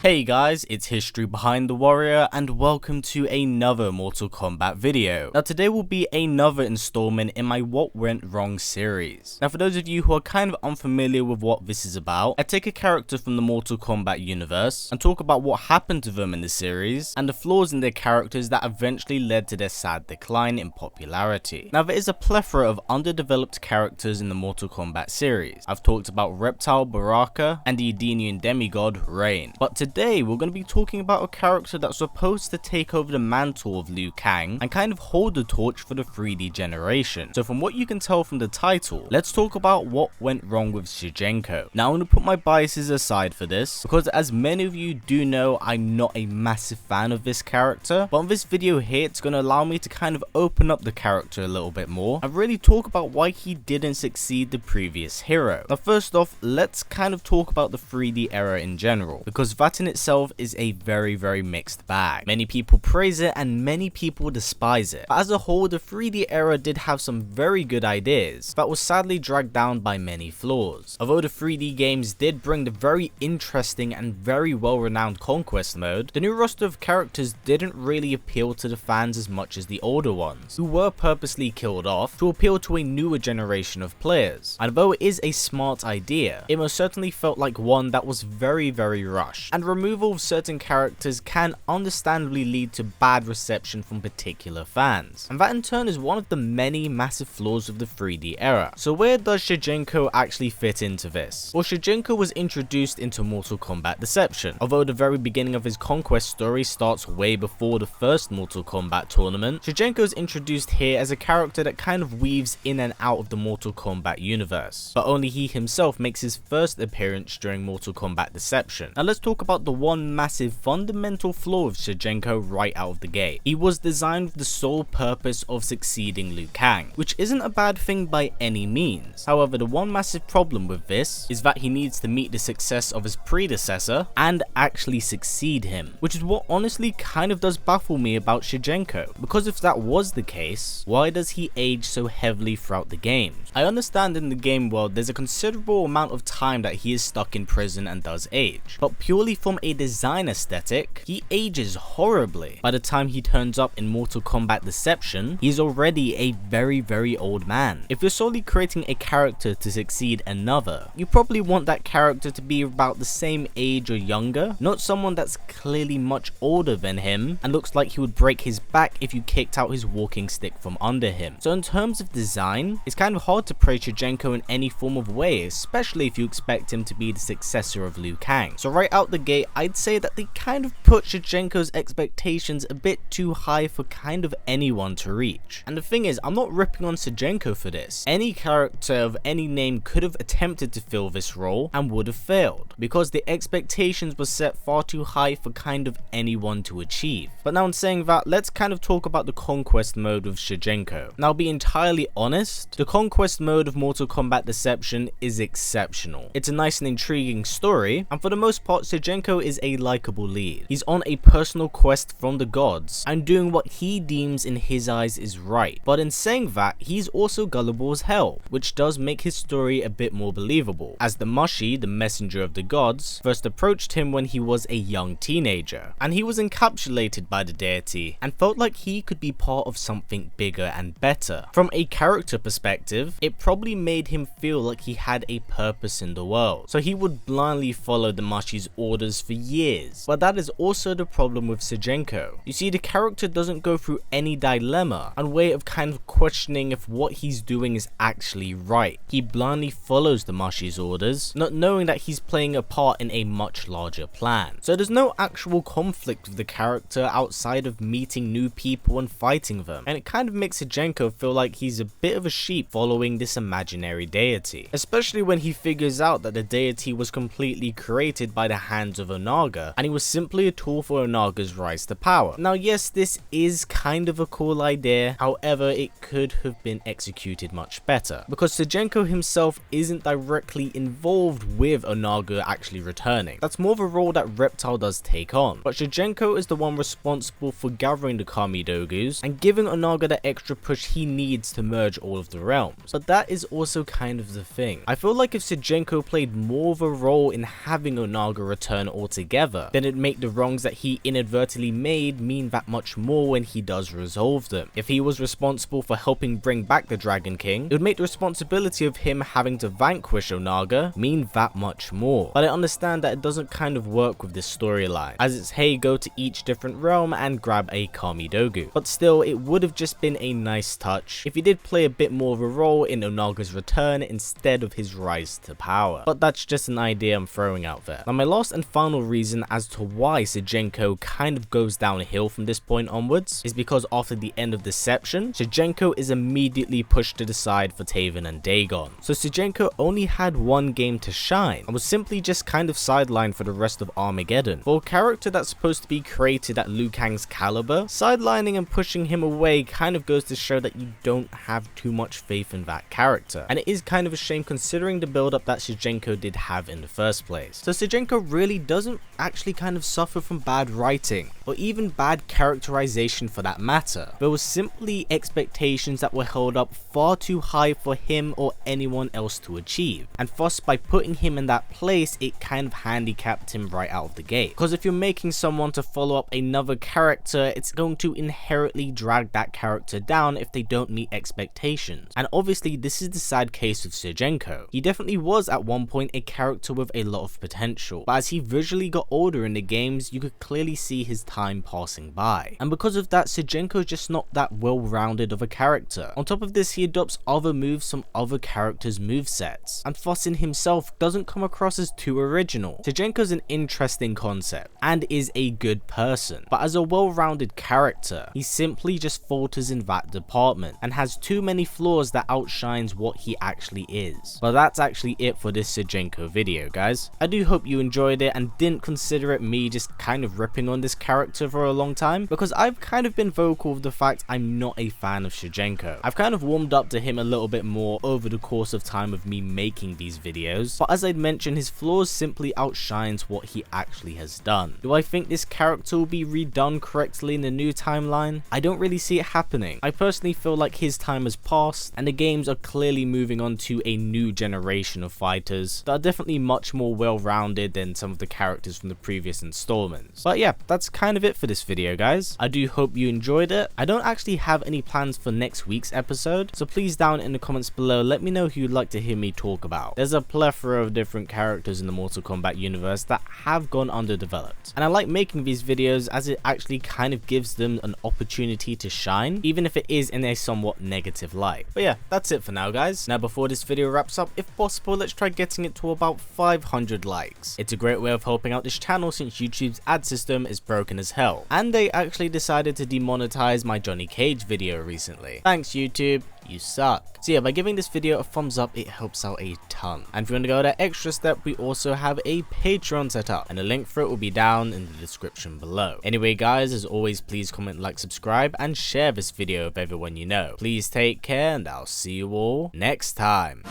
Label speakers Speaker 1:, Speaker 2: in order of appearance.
Speaker 1: Hey guys, it's History Behind the Warrior and welcome to another Mortal Kombat video. Now today will be another installment in my What Went Wrong series. Now for those of you who are kind of unfamiliar with what this is about, I take a character from the Mortal Kombat universe and talk about what happened to them in the series and the flaws in their characters that eventually led to their sad decline in popularity. Now there is a plethora of underdeveloped characters in the Mortal Kombat series. I've talked about Reptile Baraka and the Edenian demigod Rain, but today we're going to be talking about a character that's supposed to take over the mantle of Liu Kang and kind of hold the torch for the 3D generation. So from what you can tell from the title, let's talk about what went wrong with Shujinko. Now I'm going to put my biases aside for this, because as many of you do know, I'm not a massive fan of this character, but on this video here it's going to allow me to kind of open up the character a little bit more and really talk about why he didn't succeed the previous hero. Now first off, let's kind of talk about the 3D era in general, because that in itself is a very mixed bag. Many people praise it and many people despise it. But as a whole, the 3D era did have some very good ideas that was sadly dragged down by many flaws. Although the 3D games did bring the very interesting and very well-renowned Conquest mode, the new roster of characters didn't really appeal to the fans as much as the older ones, who were purposely killed off to appeal to a newer generation of players. And though it is a smart idea, it most certainly felt like one that was very rushed, and removal of certain characters can understandably lead to bad reception from particular fans, and that in turn is one of the many massive flaws of the 3D era. So where does Shujinko actually fit into this? Well, Shujinko was introduced into Mortal Kombat Deception. Although the very beginning of his conquest story starts way before the first Mortal Kombat tournament, Shujinko is introduced here as a character that kind of weaves in and out of the Mortal Kombat universe, but only he himself makes his first appearance during Mortal Kombat Deception. Now let's talk about the one massive fundamental flaw of Shujinko right out of the gate. He was designed with the sole purpose of succeeding Liu Kang, which isn't a bad thing by any means. However, the one massive problem with this is that he needs to meet the success of his predecessor and actually succeed him, which is what honestly kind of does baffle me about Shujinko, because if that was the case, why does he age so heavily throughout the games? I understand in the game world there's a considerable amount of time that he is stuck in prison and does age, but purely from a design aesthetic, he ages horribly. By the time he turns up in Mortal Kombat Deception, he's already a very old man. If you're solely creating a character to succeed another, you probably want that character to be about the same age or younger, not someone that's clearly much older than him and looks like he would break his back if you kicked out his walking stick from under him. So in terms of design, it's kind of hard to praise Shujinko in any form of way, especially if you expect him to be the successor of Liu Kang. So right out the gate, I'd say that they kind of put Shujinko's expectations a bit too high for kind of anyone to reach. And the thing is, I'm not ripping on Shujinko for this. Any character of any name could have attempted to fill this role and would have failed, because the expectations were set far too high for kind of anyone to achieve. But now in saying that, let's kind of talk about the Conquest mode of Shujinko. Now, be entirely honest, the Conquest mode of Mortal Kombat Deception is exceptional. It's a nice and intriguing story, and for the most part, Shujinko is a likable lead. He's on a personal quest from the gods and doing what he deems in his eyes is right. But in saying that, he's also gullible as hell, which does make his story a bit more believable, as the Mushi, the messenger of the gods, first approached him when he was a young teenager, and he was encapsulated by the deity and felt like he could be part of something bigger and better. From a character perspective, it probably made him feel like he had a purpose in the world, so he would blindly follow the Mushi's orders for years. But that is also the problem with Shujinko. You see, the character doesn't go through any dilemma and way of kind of questioning if what he's doing is actually right. He blindly follows the Mushi's orders, not knowing that he's playing a part in a much larger plan. So there's no actual conflict with the character outside of meeting new people and fighting them, and it kind of makes Shujinko feel like he's a bit of a sheep following this imaginary deity, especially when he figures out that the deity was completely created by the hands of Onaga, and he was simply a tool for Onaga's rise to power. Now yes, this is kind of a cool idea, however it could have been executed much better, because Shujinko himself isn't directly involved with Onaga actually returning. That's more of a role that Reptile does take on, but Shujinko is the one responsible for gathering the Kamidogus and giving Onaga the extra push he needs to merge all of the realms. But that is also kind of the thing. I feel like if Shujinko played more of a role in having Onaga return altogether, then it'd make the wrongs that he inadvertently made mean that much more when he does resolve them. If he was responsible for helping bring back the Dragon King, it would make the responsibility of him having to vanquish Onaga mean that much more. But I understand that it doesn't kind of work with this storyline, as it's hey, go to each different realm and grab a Kamidogu. But still, it would have just been a nice touch if he did play a bit more of a role in Onaga's return instead of his rise to power. But that's just an idea I'm throwing out there. Now my last and final reason as to why Shujinko kind of goes downhill from this point onwards is because after the end of Deception, Shujinko is immediately pushed to the side for Taven and Dagon. So Shujinko only had one game to shine and was simply just kind of sidelined for the rest of Armageddon. For a character that's supposed to be created at Liu Kang's caliber, sidelining and pushing him away kind of goes to show that you don't have too much faith in that character. And it is kind of a shame considering the build up that Shujinko did have in the first place. So Shujinko really doesn't actually kind of suffer from bad writing or even bad characterization for that matter. There was simply expectations that were held up far too high for him or anyone else to achieve, and thus by putting him in that place it kind of handicapped him right out of the gate. Because if you're making someone to follow up another character, it's going to inherently drag that character down if they don't meet expectations. And obviously this is the sad case with Shujinko. He definitely was at one point a character with a lot of potential, but as he visually got older in the games, you could clearly see his time passing by. And because of that, Shujinko is just not that well-rounded of a character. On top of this, he adopts other moves from other characters' movesets, and thus in himself doesn't come across as too original. Shujinko's an interesting concept and is a good person, but as a well-rounded character, he simply just falters in that department and has too many flaws that outshines what he actually is. But that's actually it for this Shujinko video, guys. I do hope you enjoyed it and didn't consider it me just kind of ripping on this character for a long time, because I've kind of been vocal with the fact I'm not a fan of Shujinko. I've kind of warmed up to him a little bit more over the course of time of me making these videos, but as I'd mentioned, his flaws simply outshines what he actually has done. Do I think this character will be redone correctly in the new timeline? I don't really see it happening. I personally feel like his time has passed and the games are clearly moving on to a new generation of fighters that are definitely much more well-rounded than some of the characters from the previous installments. But yeah, that's kind of it for this video, guys. I do hope you enjoyed it. I don't actually have any plans for next week's episode, so please down in the comments below let me know who you'd like to hear me talk about. There's a plethora of different characters in the Mortal Kombat universe that have gone underdeveloped, and I like making these videos as it actually kind of gives them an opportunity to shine, even if it is in a somewhat negative light. But yeah, that's it for now, guys. Now before this video wraps up, if possible, let's try getting it to about 500 likes. It's a great way of helping out this channel since YouTube's ad system is broken as hell, and they actually decided to demonetize my Johnny Cage video recently. Thanks YouTube, you suck. So yeah, by giving this video a thumbs up, it helps out a ton. And if you want to go that extra step, we also have a Patreon set up, and the link for it will be down in the description below. Anyway guys, as always, please comment, like, subscribe, and share this video with everyone you know. Please take care, and I'll see you all next time.